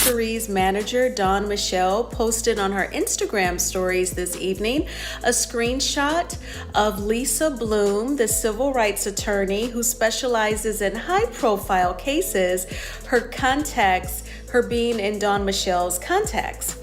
Shari's manager, Dawn Michelle, posted on her Instagram stories this evening a screenshot of Lisa Bloom, the civil rights attorney who specializes in high-profile cases, her being in Dawn Michelle's contacts.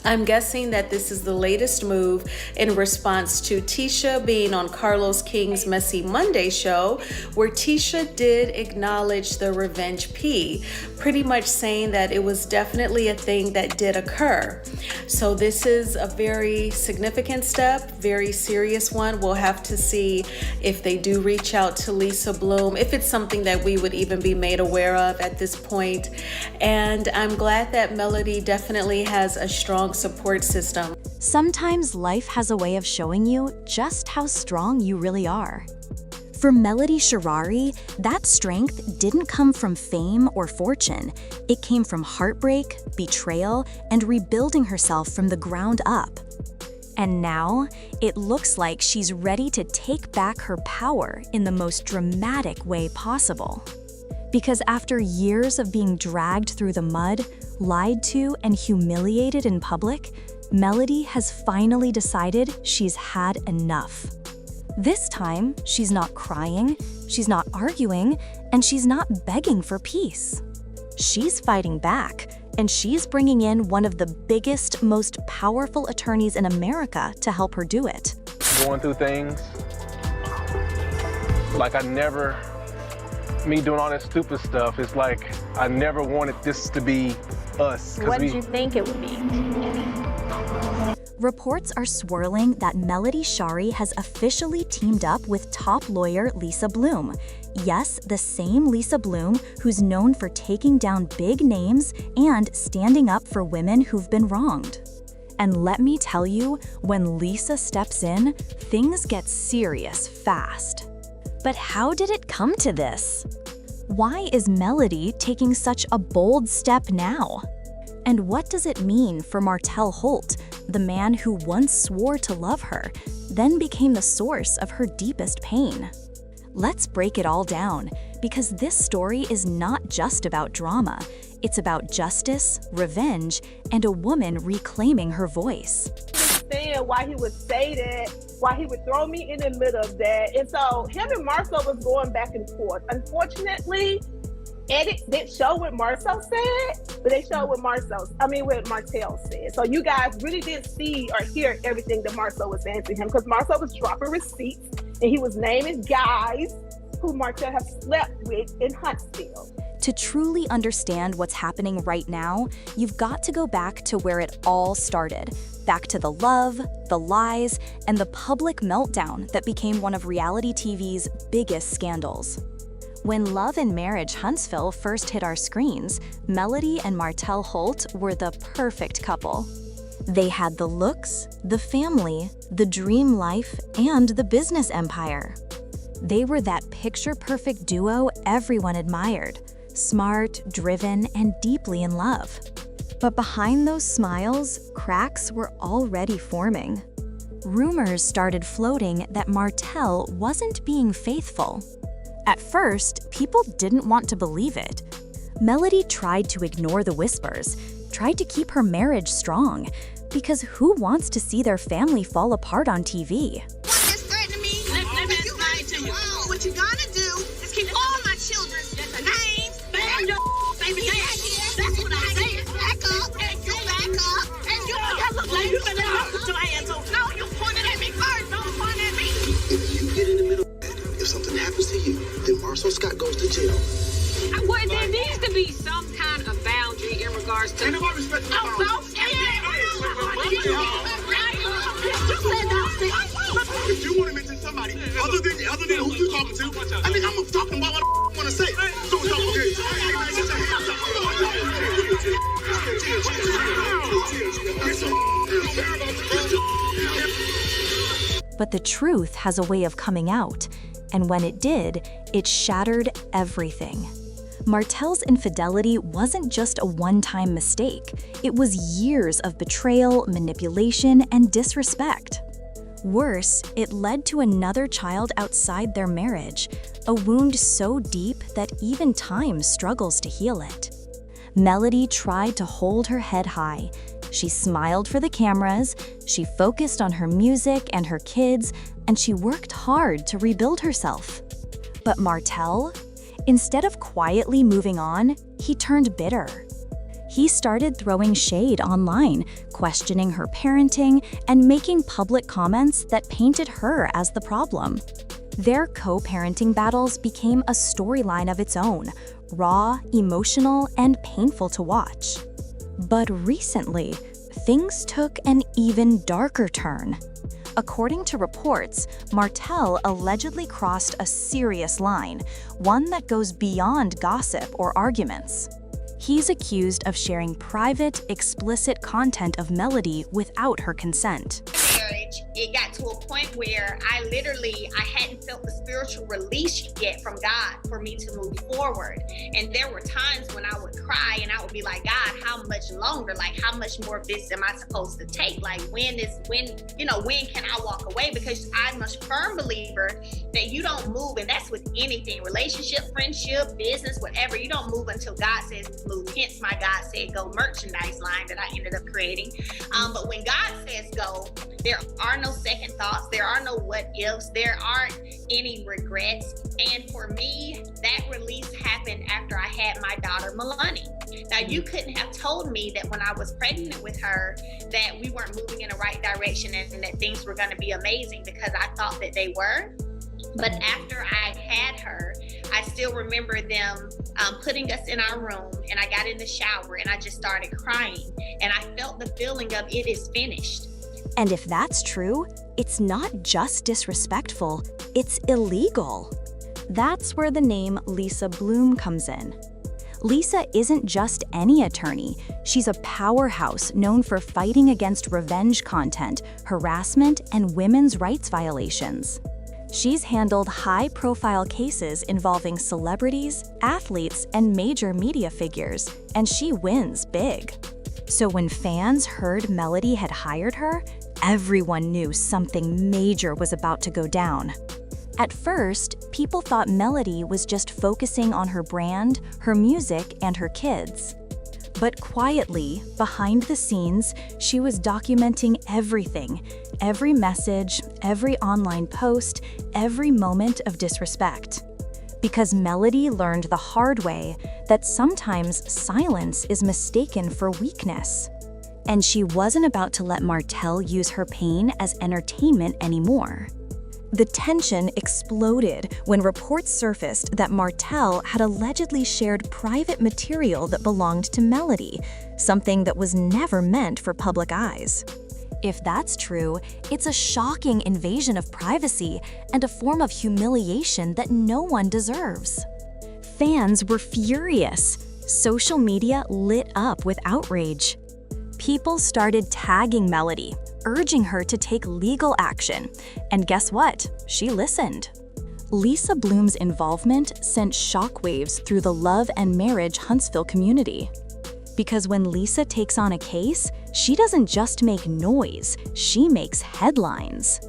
I'm guessing that this is the latest move in response to Tisha being on Carlos King's Messy Monday show, where Tisha did acknowledge the revenge P, pretty much saying that it was definitely a thing that did occur. So this is a very significant step, very serious one. We'll have to see if they do reach out to Lisa Bloom, if it's something that we would even be made aware of at this point. And I'm glad that Melody definitely has a strong support system. Sometimes life has a way of showing you just how strong you really are. For Melody Shari, that strength didn't come from fame or fortune. It came from heartbreak, betrayal, and rebuilding herself from the ground up. And now, it looks like she's ready to take back her power in the most dramatic way possible. Because after years of being dragged through the mud, lied to, and humiliated in public, Melody has finally decided she's had enough. This time, she's not crying, she's not arguing, and she's not begging for peace. She's fighting back, and she's bringing in one of the biggest, most powerful attorneys in America to help her do it. Going through things like me doing all that stupid stuff, it's like I never wanted this to be us. What did you think it would be? Reports are swirling that Melody Shari has officially teamed up with top lawyer Lisa Bloom. Yes, the same Lisa Bloom who's known for taking down big names and standing up for women who've been wronged. And let me tell you, when Lisa steps in, things get serious fast. But how did it come to this? Why is Melody taking such a bold step now? And what does it mean for Martell Holt, the man who once swore to love her, then became the source of her deepest pain? Let's break it all down, because this story is not just about drama. It's about justice, revenge, and a woman reclaiming her voice. Understand why he would say that, why he would throw me in the middle of that. And so him and Marcel was going back and forth. Unfortunately, edits didn't show what Marcel said, but they showed what Martell said. So you guys really didn't see or hear everything that Marcel was saying to him, because Marcel was dropping receipts and he was naming guys who Martell have slept with in Huntsville. To truly understand what's happening right now, you've got to go back to where it all started. Back to the love, the lies, and the public meltdown that became one of reality TV's biggest scandals. When Love and Marriage Huntsville first hit our screens, Melody and Martell Holt were the perfect couple. They had the looks, the family, the dream life, and the business empire. They were that picture-perfect duo everyone admired, smart, driven, and deeply in love. But behind those smiles, cracks were already forming. Rumors started floating that Martell wasn't being faithful. At first, people didn't want to believe it. Melody tried to ignore the whispers, tried to keep her marriage strong, because who wants to see their family fall apart on TV? Just threatening me. What you gotta do is keep all my children's names and your baby daddy. That's what I said. Back up, and you back up, and you look like you better not put your hands on. No, you pointed at me first. Don't point at me. If you get in the middle, if something happens to you, then Marcel Scott goes to jail. Well, there needs to be some kind of boundary in regards to. Ain't nobody respecting the boundaries. If you want to mention somebody other than who you talking to, I think I'm talking about what I want to say. So But the truth has a way of coming out, and when it did, it shattered everything. Martell's infidelity wasn't just a one-time mistake. It was years of betrayal, manipulation, and disrespect. Worse, it led to another child outside their marriage, a wound so deep that even time struggles to heal it. Melody tried to hold her head high. She smiled for the cameras, she focused on her music and her kids, and she worked hard to rebuild herself. But Martell? Instead of quietly moving on, he turned bitter. He started throwing shade online, questioning her parenting, and making public comments that painted her as the problem. Their co-parenting battles became a storyline of its own, raw, emotional, and painful to watch. But recently, things took an even darker turn. According to reports, Martell allegedly crossed a serious line, one that goes beyond gossip or arguments. He's accused of sharing private, explicit content of Melody without her consent. Marriage, it got to a point where I hadn't felt the spiritual release yet from God for me to move forward. And there were times when I would cry and I would be like, God, how much longer? Like, how much more of this am I supposed to take? Like, when can I walk away? Because I'm a firm believer that you don't move, and that's with anything, relationship, friendship, business, whatever. You don't move until God says move. Hence my God said go merchandise line that I ended up creating. But when God says go, there are no second thoughts. There are no what ifs. There aren't any regrets. And for me, that release happened after I had my daughter, Milani. Now, you couldn't have told me that when I was pregnant with her that we weren't moving in the right direction and that things were going to be amazing, because I thought that they were. But after I had her, I still remember them putting us in our room, and I got in the shower and I just started crying, and I felt the feeling of it is finished. And if that's true, it's not just disrespectful, it's illegal. That's where the name Lisa Bloom comes in. Lisa isn't just any attorney. She's a powerhouse known for fighting against revenge content, harassment, and women's rights violations. She's handled high-profile cases involving celebrities, athletes, and major media figures, and she wins big. So when fans heard Melody had hired her, everyone knew something major was about to go down. At first, people thought Melody was just focusing on her brand, her music, and her kids. But quietly, behind the scenes, she was documenting everything, every message, every online post, every moment of disrespect. Because Melody learned the hard way that sometimes silence is mistaken for weakness. And she wasn't about to let Martell use her pain as entertainment anymore. The tension exploded when reports surfaced that Martell had allegedly shared private material that belonged to Melody, something that was never meant for public eyes. If that's true, it's a shocking invasion of privacy and a form of humiliation that no one deserves. Fans were furious. Social media lit up with outrage. People started tagging Melody, urging her to take legal action. And guess what? She listened. Lisa Bloom's involvement sent shockwaves through the love and marriage Huntsville community. Because when Lisa takes on a case, she doesn't just make noise, she makes headlines.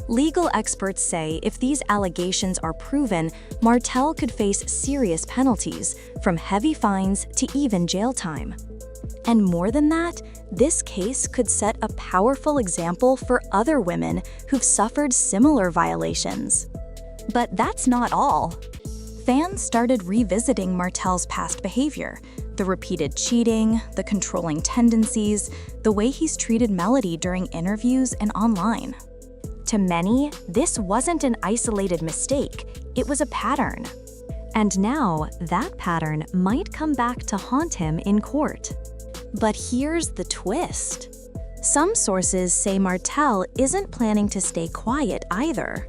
Legal experts say if these allegations are proven, Martell could face serious penalties, from heavy fines to even jail time. And more than that, this case could set a powerful example for other women who've suffered similar violations. But that's not all. Fans started revisiting Martell's past behavior, the repeated cheating, the controlling tendencies, the way he's treated Melody during interviews and online. To many, this wasn't an isolated mistake, it was a pattern. And now, that pattern might come back to haunt him in court. But here's the twist. Some sources say Martell isn't planning to stay quiet either.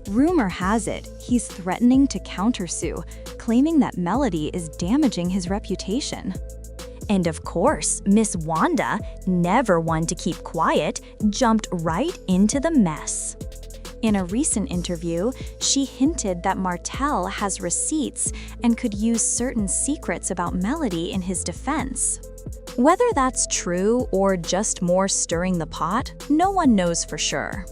Rumor has it he's threatening to countersue, claiming that Melody is damaging his reputation. And of course, Miss Wanda, never one to keep quiet, jumped right into the mess. In a recent interview, she hinted that Martell has receipts and could use certain secrets about Melody in his defense. Whether that's true or just more stirring the pot, no one knows for sure.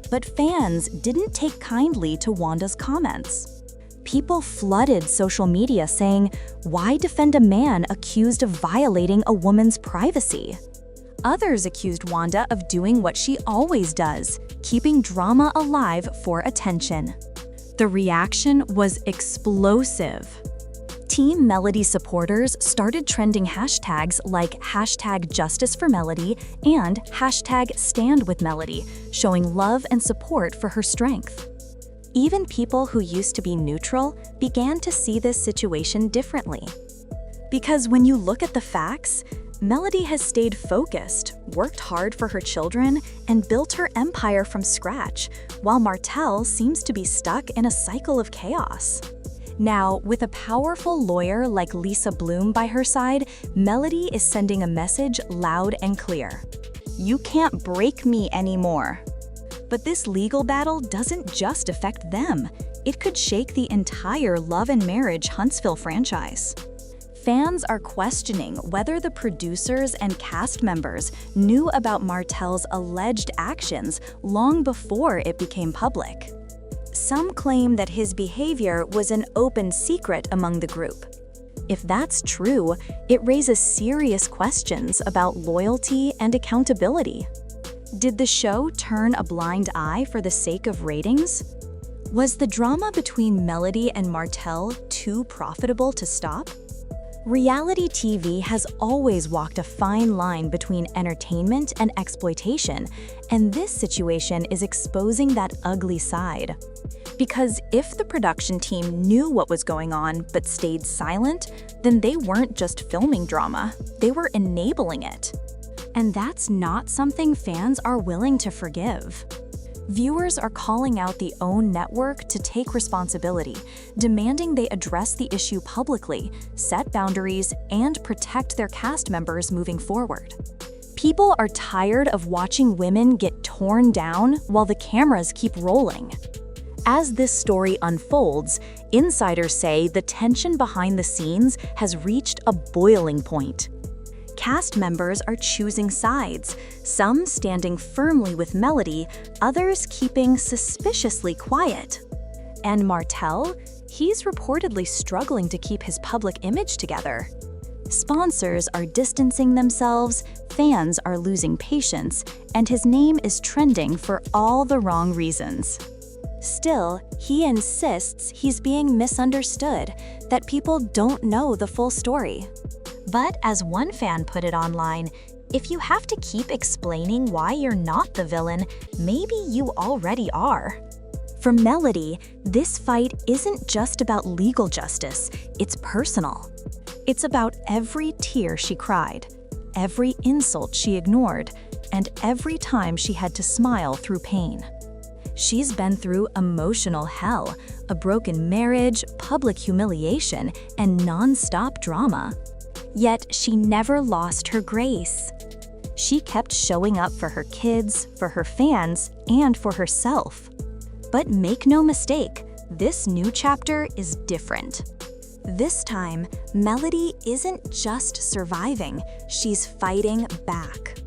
But fans didn't take kindly to Wanda's comments. People flooded social media saying, "Why defend a man accused of violating a woman's privacy?" Others accused Wanda of doing what she always does, keeping drama alive for attention. The reaction was explosive. Team Melody supporters started trending hashtags like #JusticeForMelody and #StandWithMelody, showing love and support for her strength. Even people who used to be neutral began to see this situation differently. Because when you look at the facts, Melody has stayed focused, worked hard for her children, and built her empire from scratch, while Martell seems to be stuck in a cycle of chaos. Now, with a powerful lawyer like Lisa Bloom by her side, Melody is sending a message loud and clear. You can't break me anymore. But this legal battle doesn't just affect them. It could shake the entire Love and Marriage Huntsville franchise. Fans are questioning whether the producers and cast members knew about Martell's alleged actions long before it became public. Some claim that his behavior was an open secret among the group. If that's true, it raises serious questions about loyalty and accountability. Did the show turn a blind eye for the sake of ratings? Was the drama between Melody and Martell too profitable to stop? Reality TV has always walked a fine line between entertainment and exploitation, and this situation is exposing that ugly side. Because if the production team knew what was going on but stayed silent, then they weren't just filming drama, they were enabling it. And that's not something fans are willing to forgive. Viewers are calling out the OWN network to take responsibility, demanding they address the issue publicly, set boundaries, and protect their cast members moving forward. People are tired of watching women get torn down while the cameras keep rolling. As this story unfolds, insiders say the tension behind the scenes has reached a boiling point. Cast members are choosing sides, some standing firmly with Melody, others keeping suspiciously quiet. And Martell? He's reportedly struggling to keep his public image together. Sponsors are distancing themselves, fans are losing patience, and his name is trending for all the wrong reasons. Still, he insists he's being misunderstood, that people don't know the full story. But as one fan put it online, if you have to keep explaining why you're not the villain, maybe you already are. For Melody, this fight isn't just about legal justice, it's personal. It's about every tear she cried, every insult she ignored, and every time she had to smile through pain. She's been through emotional hell, a broken marriage, public humiliation, and non-stop drama. Yet she never lost her grace. She kept showing up for her kids, for her fans, and for herself. But make no mistake, this new chapter is different. This time, Melody isn't just surviving, she's fighting back.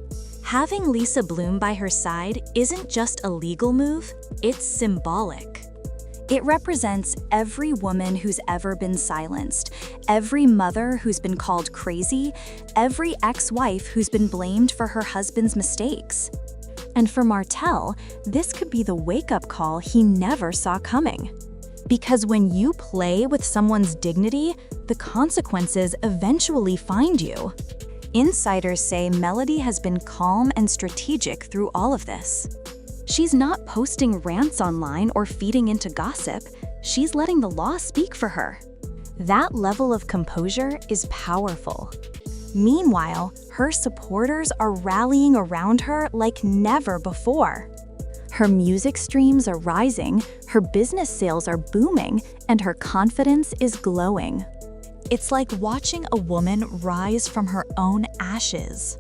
Having Lisa Bloom by her side isn't just a legal move, it's symbolic. It represents every woman who's ever been silenced, every mother who's been called crazy, every ex-wife who's been blamed for her husband's mistakes. And for Martell, this could be the wake-up call he never saw coming. Because when you play with someone's dignity, the consequences eventually find you. Insiders say Melody has been calm and strategic through all of this. She's not posting rants online or feeding into gossip. She's letting the law speak for her. That level of composure is powerful. Meanwhile, her supporters are rallying around her like never before. Her music streams are rising, her business sales are booming, and her confidence is glowing. It's like watching a woman rise from her own ashes.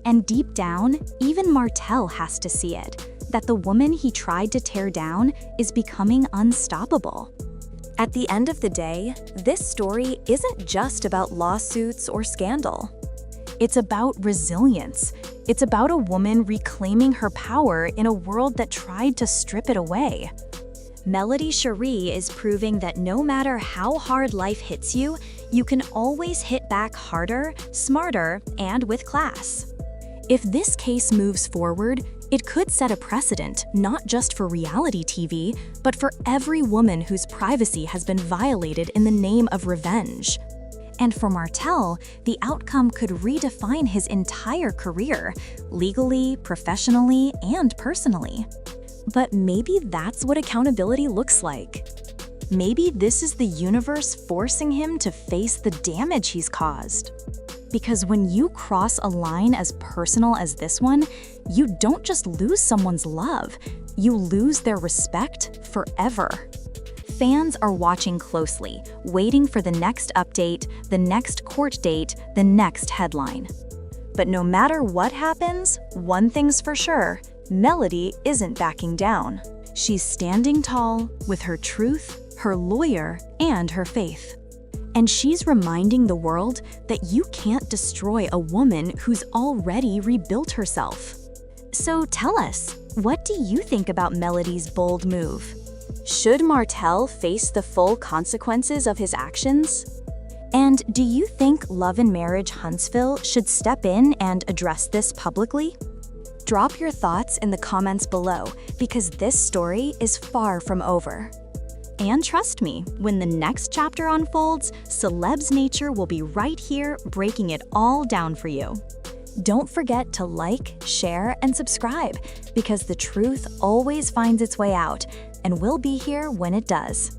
And deep down, even Martell has to see it, that the woman he tried to tear down is becoming unstoppable. At the end of the day, this story isn't just about lawsuits or scandal. It's about resilience. It's about a woman reclaiming her power in a world that tried to strip it away. Melody Shari is proving that no matter how hard life hits you, you can always hit back harder, smarter, and with class. If this case moves forward, it could set a precedent not just for reality TV, but for every woman whose privacy has been violated in the name of revenge. And for Martell, the outcome could redefine his entire career, legally, professionally, and personally. But maybe that's what accountability looks like. Maybe this is the universe forcing him to face the damage he's caused. Because when you cross a line as personal as this one, you don't just lose someone's love, you lose their respect forever. Fans are watching closely, waiting for the next update, the next court date, the next headline. But no matter what happens, one thing's for sure, Melody isn't backing down. She's standing tall with her truth, her lawyer, and her faith. And she's reminding the world that you can't destroy a woman who's already rebuilt herself. So tell us, what do you think about Melody's bold move? Should Martell face the full consequences of his actions? And do you think Love and Marriage Huntsville should step in and address this publicly? Drop your thoughts in the comments below, because this story is far from over. And trust me, when the next chapter unfolds, Celebs Nature will be right here breaking it all down for you. Don't forget to like, share, and subscribe, because the truth always finds its way out, and we'll be here when it does.